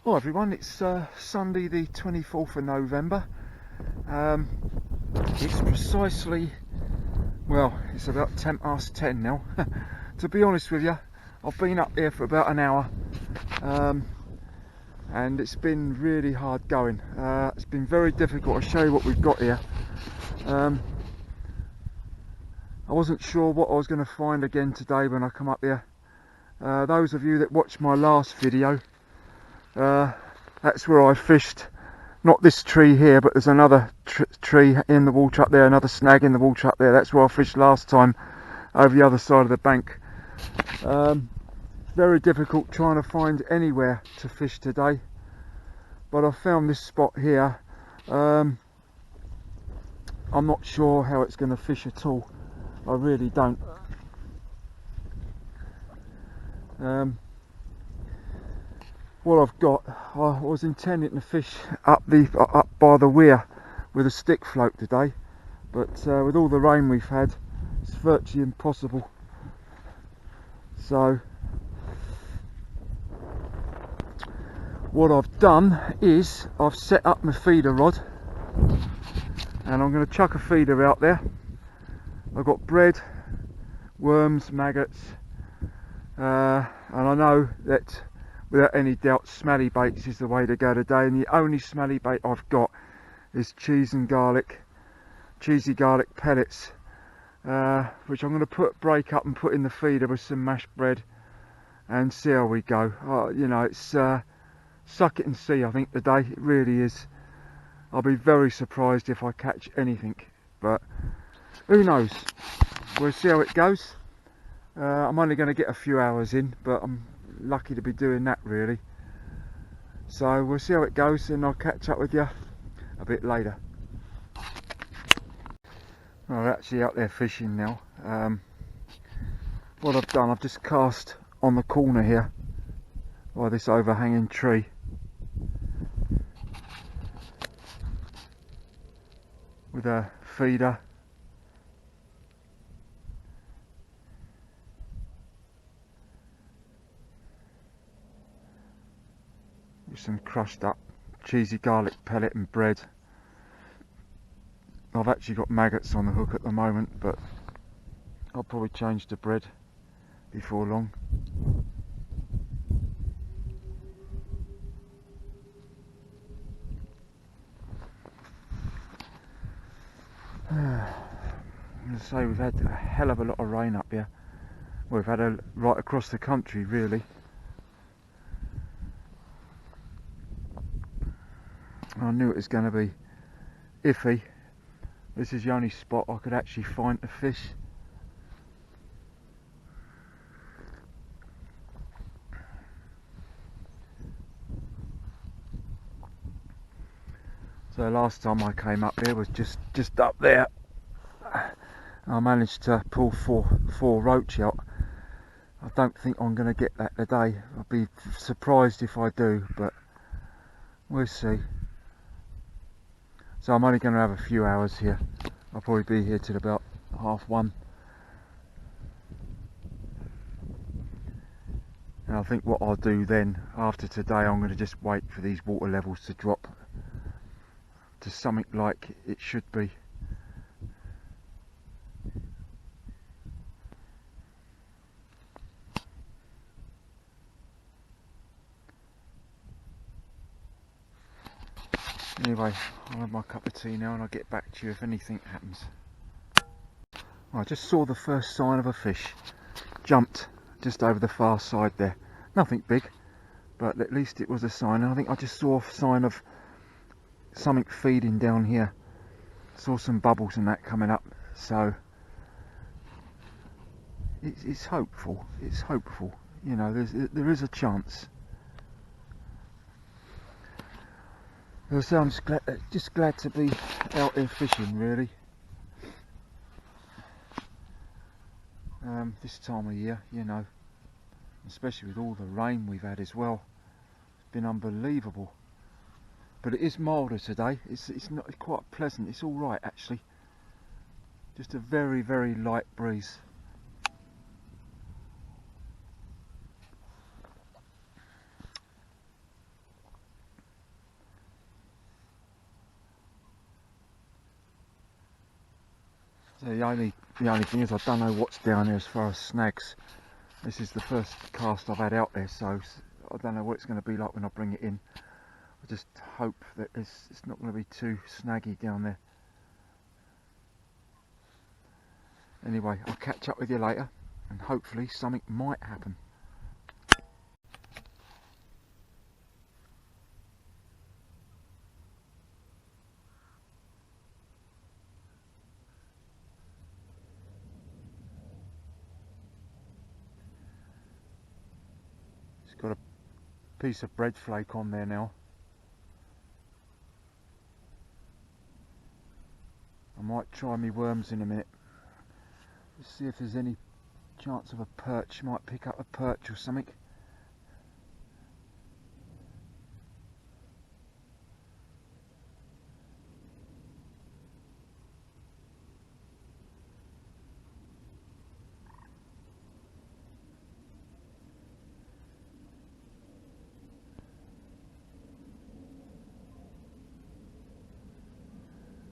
Hi everyone, it's Sunday the 24th of November. It's precisely, well, it's about 10 past 10 now. To be honest with you, I've been up here for about an hour, and it's been really hard going. It's been very difficult. I'll show you what we've got here. I wasn't sure what I was going to find again today when I come up here. Those of you that watched my last video, that's where I fished, not this tree here, but there's another tree in the water up there, another snag in the water up there. That's where I fished last time, over the other side of the bank. Very difficult trying to find anywhere to fish today, but I found this spot here. I'm not sure how it's going to fish at all. I really don't. What I've got, I was intending to fish up by the weir with a stick float today, but with all the rain we've had, it's virtually impossible. So what I've done is I've set up my feeder rod, and I'm going to chuck a feeder out there. I've got bread, worms, maggots, and I know that without any doubt smelly baits is the way to go today, and the only smelly bait I've got is cheesy garlic pellets, which I'm going to break up and put in the feeder with some mashed bread and see how we go. You know, it's suck it and see, I think, today. It really is. I'll be very surprised if I catch anything, but who knows. We'll see how it goes. I'm only going to get a few hours in, but I'm lucky to be doing that, really. So we'll see how it goes, and I'll catch up with you a bit later. Well, we're actually out there fishing now. What I've done, I've just cast on the corner here by this overhanging tree. With a feeder. With some crushed up cheesy garlic pellet and bread. I've actually got maggots on the hook at the moment, but I'll probably change to bread before long. As I say, we've had a hell of a lot of rain up here. We've had a right across the country, really. I knew it was going to be iffy. This is the only spot I could actually find to fish. So last time I came up here was just up there. I managed to pull four roach out. I don't think I'm going to get that today. I'll be surprised if I do, but we'll see. So I'm only going to have a few hours here. I'll probably be here till about 1:30. And I think what I'll do then, after today, I'm going to just wait for these water levels to drop to something like it should be. Anyway, I'll have my cup of tea now and I'll get back to you if anything happens. I just saw the first sign of a fish. Jumped just over the far side there. Nothing big, but at least it was a sign. And I think I just saw a sign of something feeding down here. Saw some bubbles and that coming up, so it's hopeful. It's hopeful. You know, there is a chance. So I'm just glad to be out here fishing, really. This time of year, you know, especially with all the rain we've had as well. It's been unbelievable. But it is milder today. It's quite pleasant. It's all right, actually. Just a very, very light breeze. So the only thing is I don't know what's down there as far as snags. This is the first cast I've had out there, so I don't know what it's going to be like when I bring it in. I just hope that it's not going to be too snaggy down there. Anyway, I'll catch up with you later, and hopefully something might happen. It's got a piece of bread flake on there now. I might try my worms in a minute. Let's see if there's any chance of a perch. Might pick up a perch or something.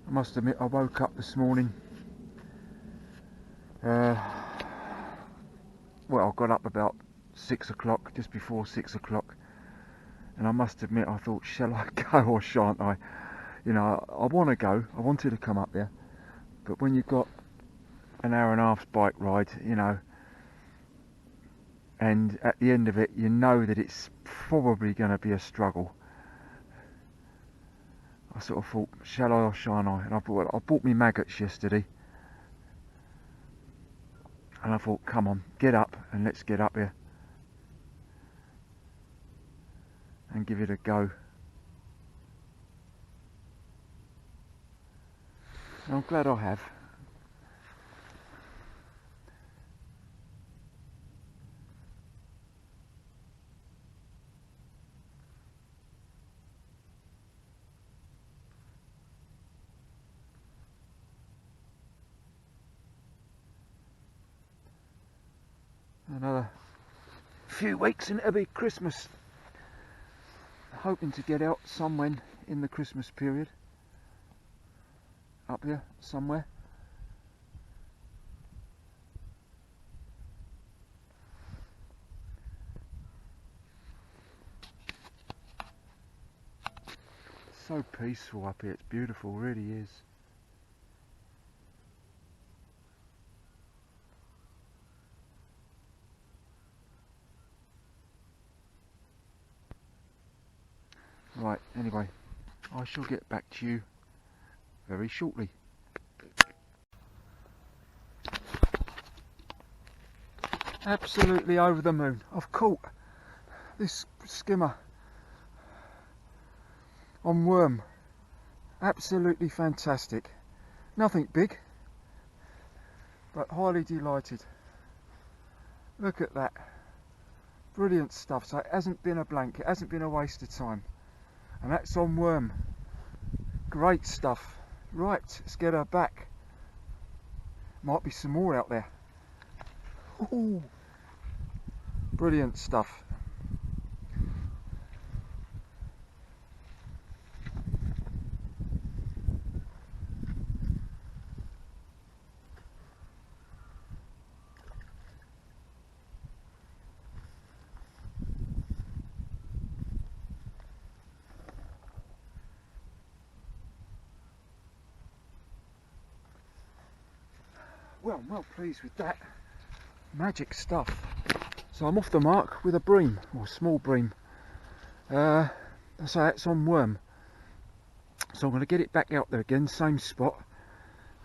I must admit, I woke up this morning. Well, I got up about 6 o'clock, just before 6 o'clock, and I must admit, I thought, shall I go or shan't I? You know, I want to go. I wanted to come up there, but when you've got an hour and a half's bike ride, you know, and at the end of it, you know that it's probably going to be a struggle. I sort of thought, shall I or shan't I? And I bought me maggots yesterday. And I thought, come on, get up and let's get up here. And give it a go. And I'm glad I have. Another few weeks and it'll be Christmas. Hoping to get out somewhere in the Christmas period. Up here somewhere. So peaceful up here, it's beautiful, really is. Right, anyway, I shall get back to you very shortly. Absolutely over the moon. I've caught this skimmer on worm. Absolutely fantastic. Nothing big, but highly delighted. Look at that. Brilliant stuff. So it hasn't been a blank, it hasn't been a waste of time. And that's on worm. Great stuff. Right, let's get her back. Might be some more out there. Ooh. Brilliant stuff. Well, I'm well pleased with that. Magic stuff. So I'm off the mark with a bream, or small bream. So that's on worm. So I'm going to get it back out there again, same spot.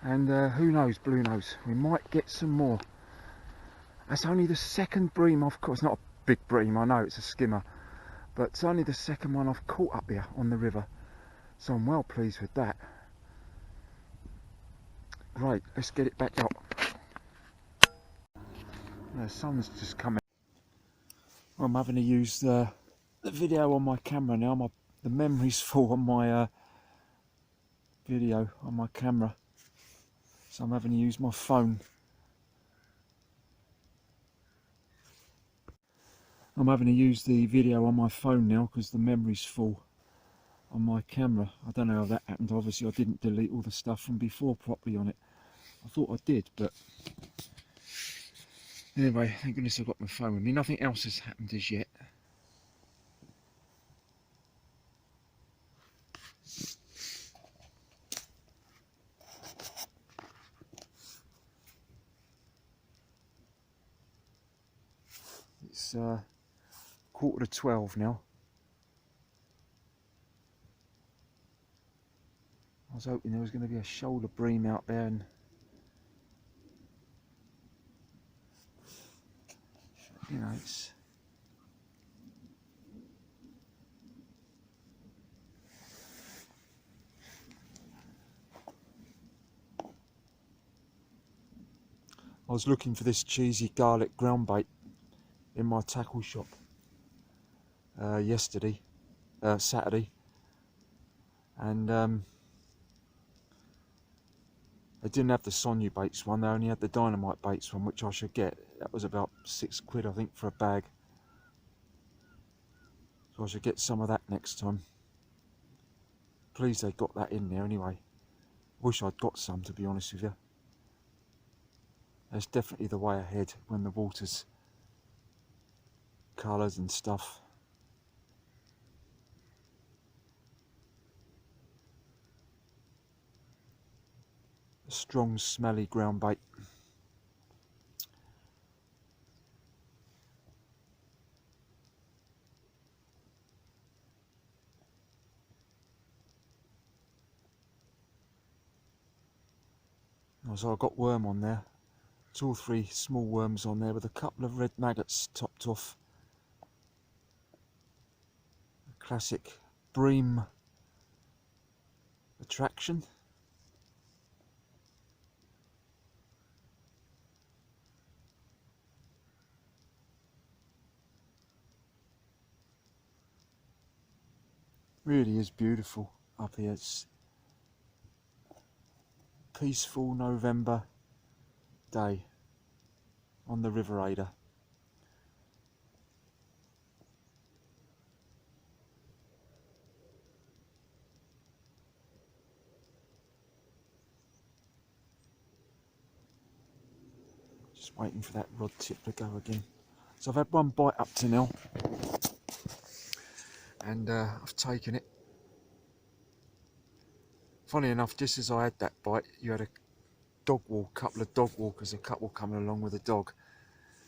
And who knows, blue knows, we might get some more. That's only the second bream I've caught. It's not a big bream, I know, it's a skimmer. But it's only the second one I've caught up here on the river. So I'm well pleased with that. Right, let's get it back out. The sun's just coming. I'm having to use the video on my camera now. The memory's full on my video on my camera, so I'm having to use my phone. I'm having to use the video on my phone now because the memory's full on my camera. I don't know how that happened. Obviously I didn't delete all the stuff from before properly on it. I thought I did, but anyway, thank goodness I've got my phone with me. Nothing else has happened as yet. It's 11:45 now. I was hoping there was going to be a shoulder bream out there, and you know, it's I was looking for this cheesy garlic ground bait in my tackle shop Saturday, and they didn't have the Sonia baits one, they only had the dynamite baits one, which I should get. That was about £6 I think for a bag, so I should get some of that next time. Please they got that in there anyway. Wish I'd got some, to be honest with you. That's definitely the way ahead when the water's colours and stuff. A strong smelly ground bait. So I got worm on there. 2 or 3 small worms on there with a couple of red maggots topped off. A classic bream attraction. Really is beautiful up here. It's peaceful November day on the River Adur. Just waiting for that rod tip to go again. So I've had one bite up to now, and I've taken it. Funny enough, just as I had that bite, you had a couple of dog walkers, a couple coming along with a dog,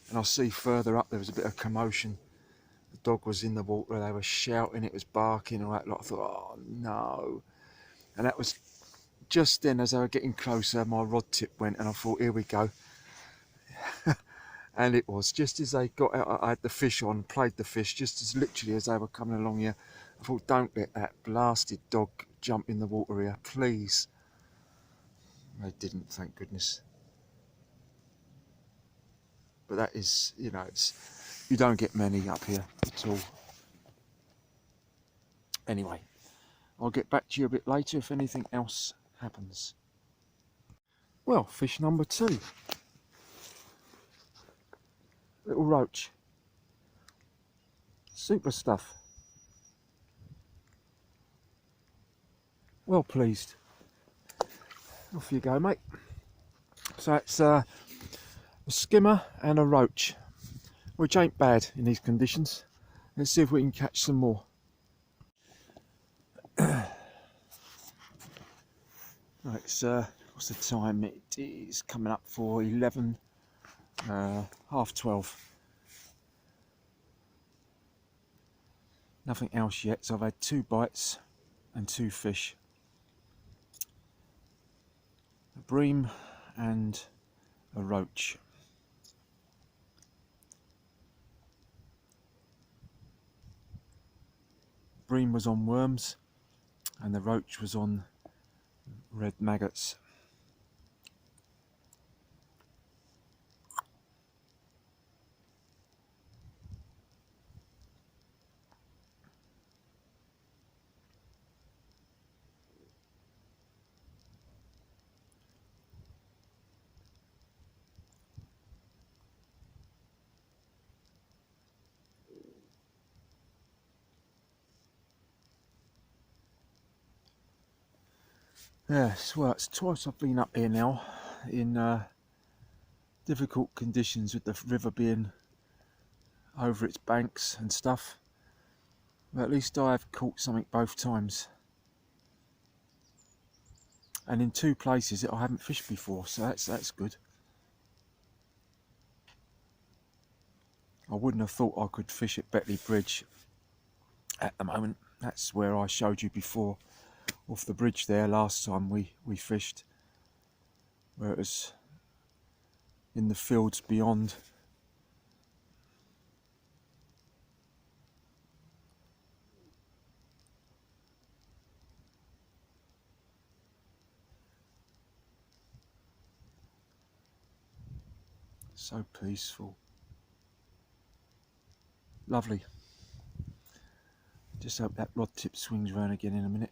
and I see further up there was a bit of commotion. The dog was in the water, they were shouting, it was barking, all that lot. I thought, oh no. And that was just then, as they were getting closer, my rod tip went, and I thought, here we go. And it was just as they got out, I had the fish on, played the fish, just as literally as they were coming along here. I thought, don't let that blasted dog jump in the water here, please. They didn't, thank goodness. But that is, you know, you don't get many up here at all. Anyway, I'll get back to you a bit later if anything else happens. Well, fish number 2. Little roach. Super stuff. Well pleased. Off you go, mate. So it's a skimmer and a roach, which ain't bad in these conditions. Let's see if we can catch some more. Right, it's what's the time? It is coming up for 11, half 12. Nothing else yet, so I've had 2 bites and 2 fish. A bream and a roach. Bream was on worms and the roach was on red maggots. Yes, well, it's twice I've been up here now. in difficult conditions with the river being over its banks and stuff. But at least I have caught something both times. And in two places that I haven't fished before, so that's good. I wouldn't have thought I could fish at Betley Bridge at the moment. That's where I showed you before, off the bridge there last time we fished, where it was in the fields beyond. So peaceful. Lovely. Just hope that rod tip swings round again in a minute.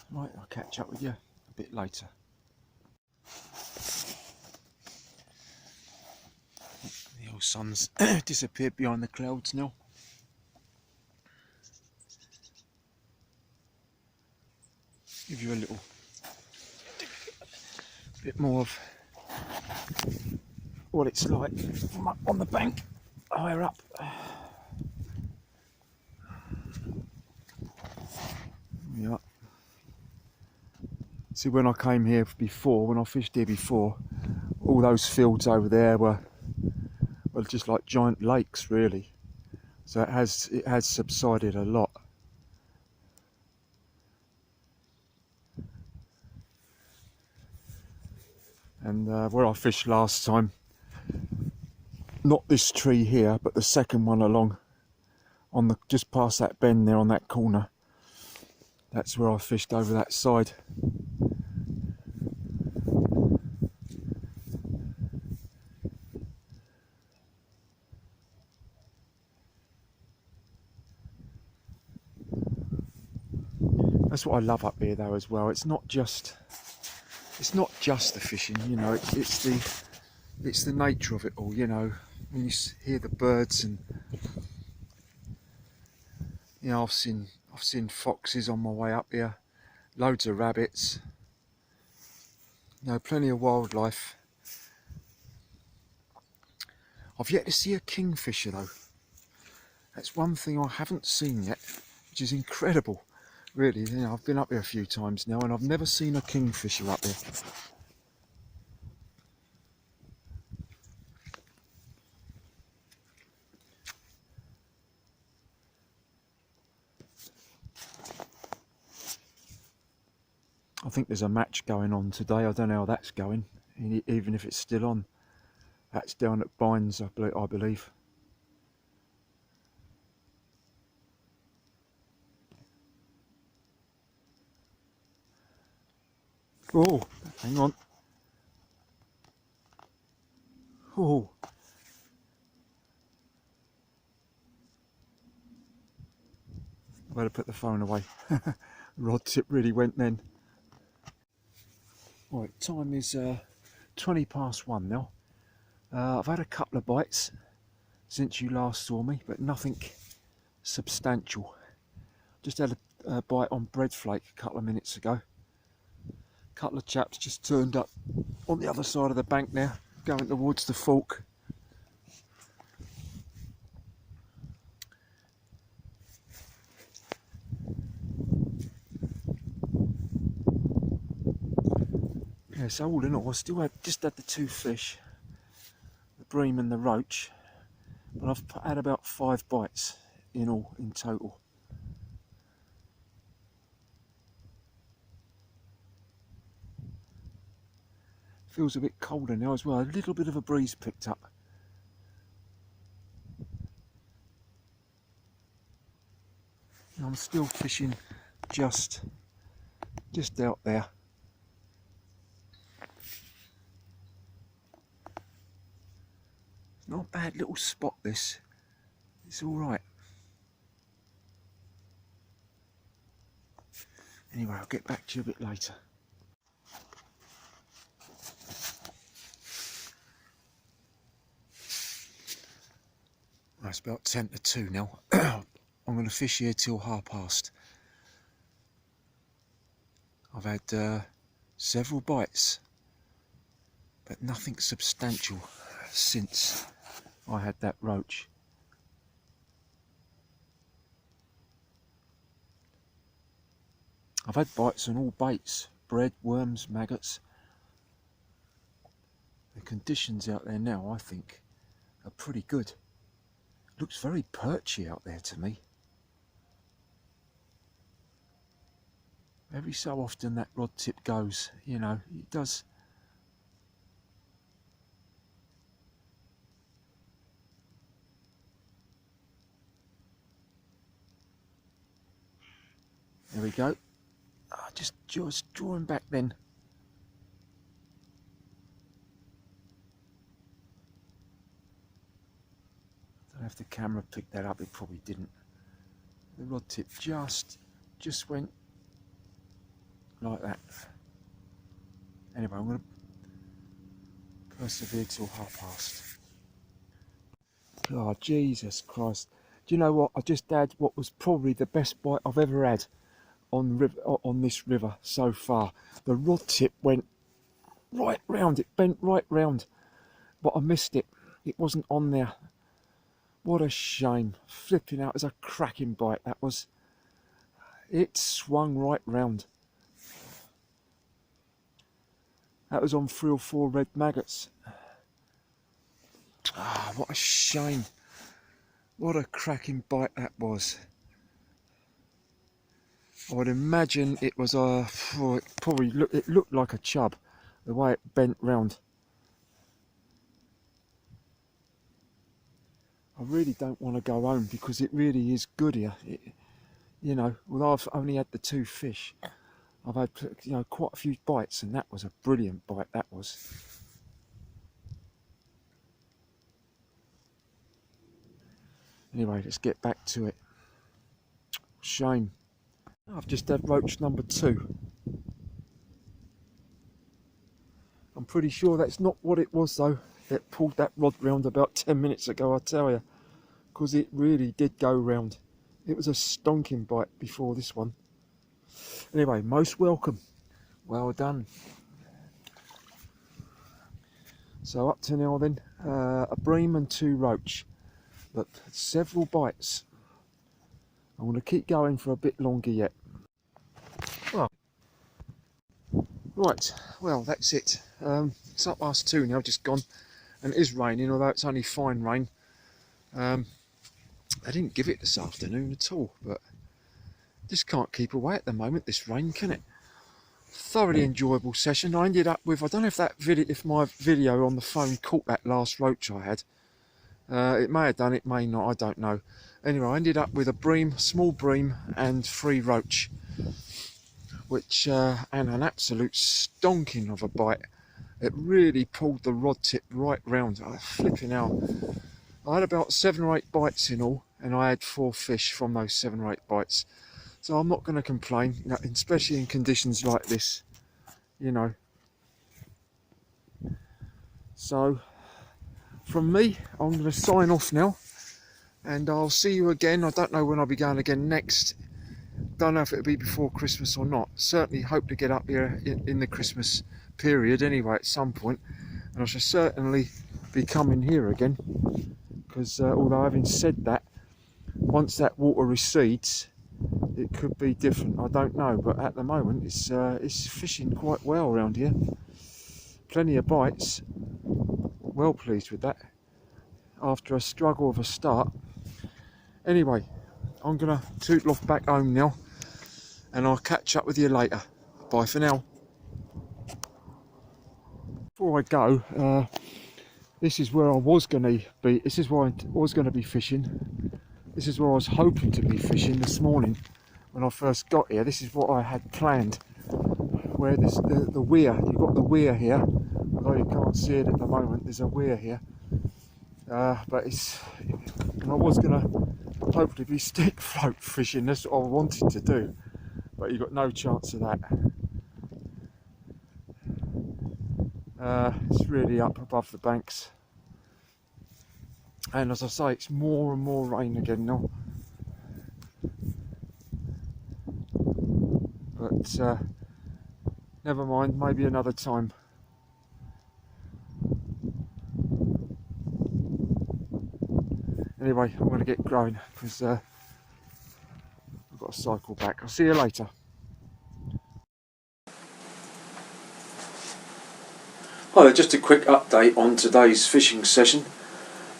Right, I'll catch up with you a bit later. The old sun's disappeared behind the clouds now. Give you a little bit more of what it's like from up on the bank, higher up. Yeah. See, when I came here before, when I fished here before, all those fields over there were just like giant lakes, really. So it has subsided a lot. And where I fished last time, not this tree here, but the second one along, on the just past that bend there on that corner. That's where I fished over that side. That's what I love up here though as well. It's not just the fishing, you know. It's the nature of it all, you know. When you hear the birds, and you know, I've seen foxes on my way up here, loads of rabbits. You know, plenty of wildlife. I've yet to see a kingfisher though. That's one thing I haven't seen yet, which is incredible. Really, you know, I've been up here a few times now and I've never seen a kingfisher up here. I think there's a match going on today. I don't know how that's going, even if it's still on. That's down at Bynes, I believe. Oh, hang on. Oh. I better put the phone away. Rod tip really went then. Right, time is 20 past 1 now. I've had a couple of bites since you last saw me, but nothing substantial. Just had a bite on breadflake a couple of minutes ago. A couple of chaps just turned up on the other side of the bank now, going towards the fork. Yeah, so all in all, I still just had the two fish, the bream and the roach, but I've had about 5 bites in all, in total. Feels a bit colder now as well. A little bit of a breeze picked up. And I'm still fishing just out there. Not a bad little spot this. It's all right. Anyway, I'll get back to you a bit later. It's about 10 to 2 now. I'm going to fish here till 2:30. I've had several bites, but nothing substantial since I had that roach. I've had bites on all baits, bread, worms, maggots. The conditions out there now, I think, are pretty good. Looks very perchy out there to me. Every so often that rod tip goes, you know, it does. There we go. Just drawing back then. I don't know if the camera picked that up, it probably didn't. The rod tip just went like that. Anyway, I'm going to persevere till 1:30. Oh, Jesus Christ. Do you know what? I just had what was probably the best bite I've ever had on this river so far. The rod tip went right round, it bent right round, but I missed it. It wasn't on there. What a shame. Flipping out, it was a cracking bite. That was. It swung right round. That was on 3 or 4 red maggots. Ah, what a shame. What a cracking bite that was. I would imagine it was it looked like a chub, the way it bent round. I really don't want to go home because it really is good here. You know, well, I've only had the 2 fish. I've had, you know, quite a few bites, and that was a brilliant bite. That was. Anyway, let's get back to it. Shame. I've just had roach number 2. I'm pretty sure that's not what it was though. It pulled that rod round about 10 minutes ago, I tell you, because it really did go round. It was a stonking bite before this one. Anyway, most welcome. Well done. So up to now then, a bream and 2 roach, but several bites. I'm going to keep going for a bit longer yet. Well, right, well that's it. It's 2:30 now, just gone, and it is raining, although it's only fine rain. I didn't give it this afternoon at all, but just can't keep away at the moment, this rain, can it? Thoroughly enjoyable session. I ended up with, I don't know if my video on the phone caught that last roach I had. It may have done, it may not, I don't know. Anyway, I ended up with a bream, small bream, and 3 roach, which and an absolute stonking of a bite. It really pulled the rod tip right round. Flipping out. I had about 7 or 8 bites in all, and I had 4 fish from those 7 or 8 bites. So I'm not going to complain, you know, especially in conditions like this, you know. So from me, I'm going to sign off now, and I'll see you again. I don't know when I'll be going again next. Don't know if it'll be before Christmas or not. Certainly hope to get up here in the Christmas period anyway at some point, and I shall certainly be coming here again, because although having said that, once that water recedes, it could be different. I don't know, but at the moment it's fishing quite well around here. Plenty of bites. Well pleased with that after a struggle of a start. Anyway, I'm gonna tootle off back home now, and I'll catch up with you later. Bye for now. Before I go, this is where I was going to be. This is where I was going to be fishing. This is where I was hoping to be fishing this morning when I first got here. This is what I had planned. Where there's the weir. You've got the weir here. Although you can't see it at the moment, there's a weir here. But and I was going to hopefully be stick float fishing. That's what I wanted to do. But you've got no chance of that. It's really up above the banks, and as I say, it's more and more rain again now. But never mind, maybe another time. Anyway, I'm going to get going because I've got to cycle back. I'll see you later. Hi there, just a quick update on today's fishing session.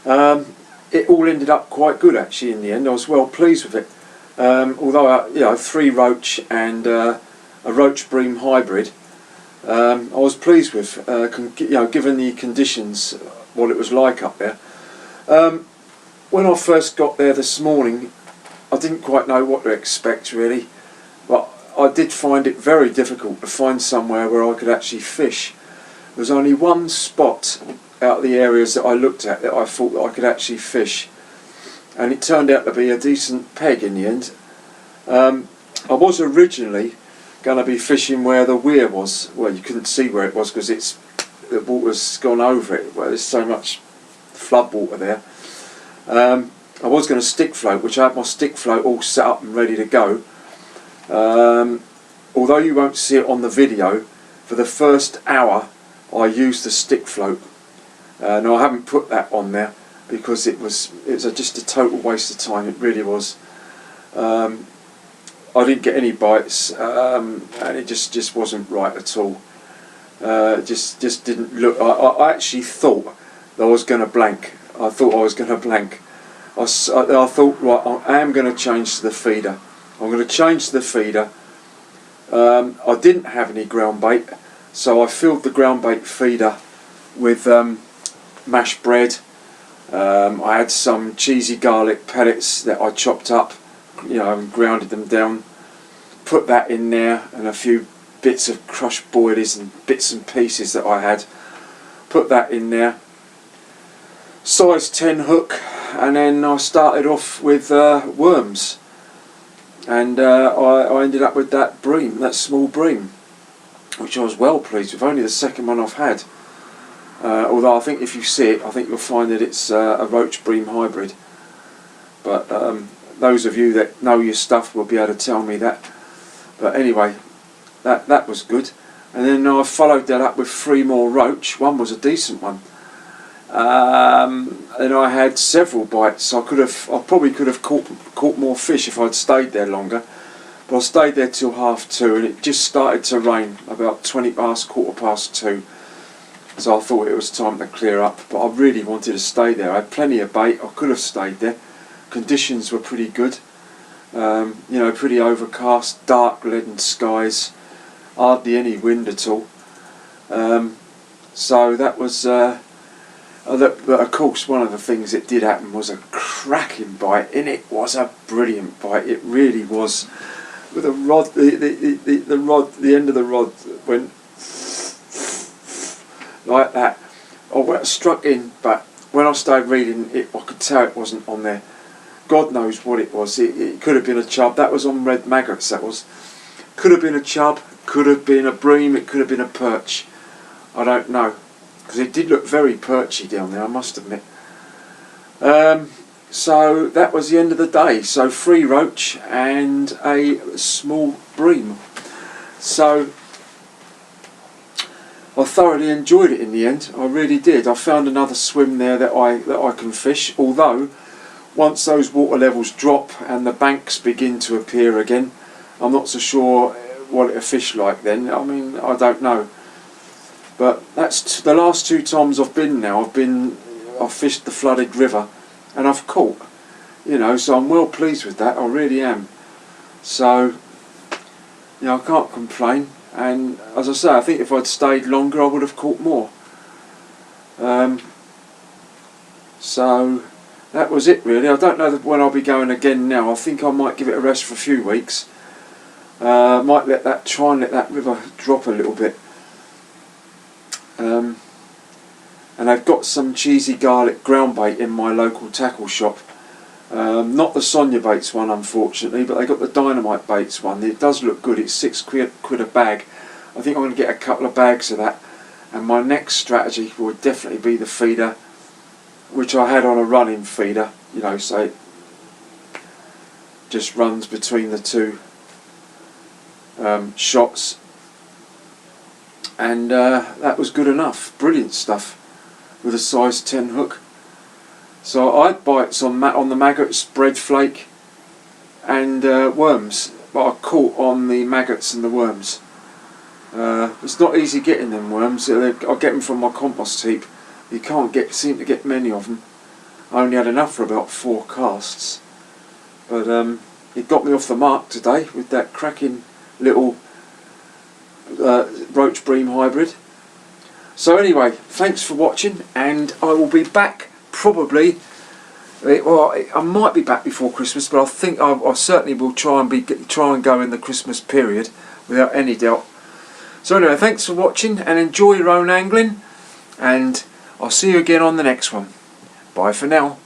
It all ended up quite good actually in the end. I was well pleased with it. Although 3 roach and a roach bream hybrid, I was pleased with. Given the conditions, what it was like up there. When I first got there this morning, I didn't quite know what to expect really, but I did find it very difficult to find somewhere where I could actually fish. There was only one spot out of the areas that I looked at that I thought that I could actually fish, and it turned out to be a decent peg in the end. I was originally going to be fishing where the weir was. Well, you couldn't see where it was because the water's gone over it. Well, there's so much flood water there. I was going to stick float, which I had my stick float all set up and ready to go. Although you won't see it on the video, for the first hour I used the stick float. No, I haven't put that on there because it was just a total waste of time. It really was. I didn't get any bites, and it just wasn't right at all. Just didn't look. I actually thought that I was going to blank. I thought I was going to blank. I thought, right, I am going to change to the feeder. I'm going to change to the feeder. I didn't have any ground bait, so I filled the ground bait feeder with mashed bread. I had some cheesy garlic pellets that I chopped up, and grounded them down. Put that in there, and a few bits of crushed boilies and bits and pieces that I had. Put that in there. Size 10 hook, and then I started off with worms, and I ended up with that bream, that small bream, which I was well pleased with. Only the second one I've had. Although I think if you see it, I think you'll find that it's a roach bream hybrid. But those of you that know your stuff will be able to tell me that. But anyway, that was good. And then I followed that up with 3 more roach. One was a decent one. And I had several bites. I probably could have caught more fish if I'd stayed there longer. But I stayed there till 2:30, and it just started to rain about 20 past, 2:15. So I thought it was time to clear up, but I really wanted to stay there. I had plenty of bait. I could have stayed there. Conditions were pretty good. Pretty overcast, dark leaden skies, hardly any wind at all. So that was. But of course, one of the things that did happen was a cracking bite, and it was a brilliant bite. It really was. With a rod, the rod, the end of the rod went like that. I struck in, but when I started reading it, I could tell it wasn't on there. God knows what it was. It could have been a chub. That was on red maggots. That was. Could have been a chub. Could have been a bream. It could have been a perch. I don't know, because it did look very perchy down there, I must admit. So that was the end of the day. So 3 roach and a small bream. So I thoroughly enjoyed it in the end. I really did. I found another swim there that I can fish. Although once those water levels drop and the banks begin to appear again, I'm not so sure what it'll fish like then. I mean, I don't know. But that's the last 2 times I've been now. I've fished the flooded river, and I've caught. So I'm well pleased with that. I really am. So, I can't complain. And as I say, I think if I'd stayed longer, I would have caught more. So that was it really. I don't know when I'll be going again now. I think I might give it a rest for a few weeks. Might try and let that river drop a little bit. And I've got some cheesy garlic ground bait in my local tackle shop. Not the Sonia Baits one, unfortunately, but they got the Dynamite Baits one. It does look good. It's £6 a bag. I think I'm going to get a couple of bags of that. And my next strategy would definitely be the feeder, which I had on a running feeder. So it just runs between the 2 shots. and that was good enough. Brilliant stuff with a size 10 hook. So I had bites on the maggots, bread flake and worms, but I caught on the maggots and the worms. It's not easy getting them worms. I get them from my compost heap. You can't seem to get many of them. I only had enough for about 4 casts, but it got me off the mark today with that cracking little roach bream hybrid. So anyway, thanks for watching, and I will be back probably. Well, I might be back before Christmas, but I think I certainly will try and go in the Christmas period without any doubt. So anyway, thanks for watching, and enjoy your own angling, and I'll see you again on the next one. Bye for now.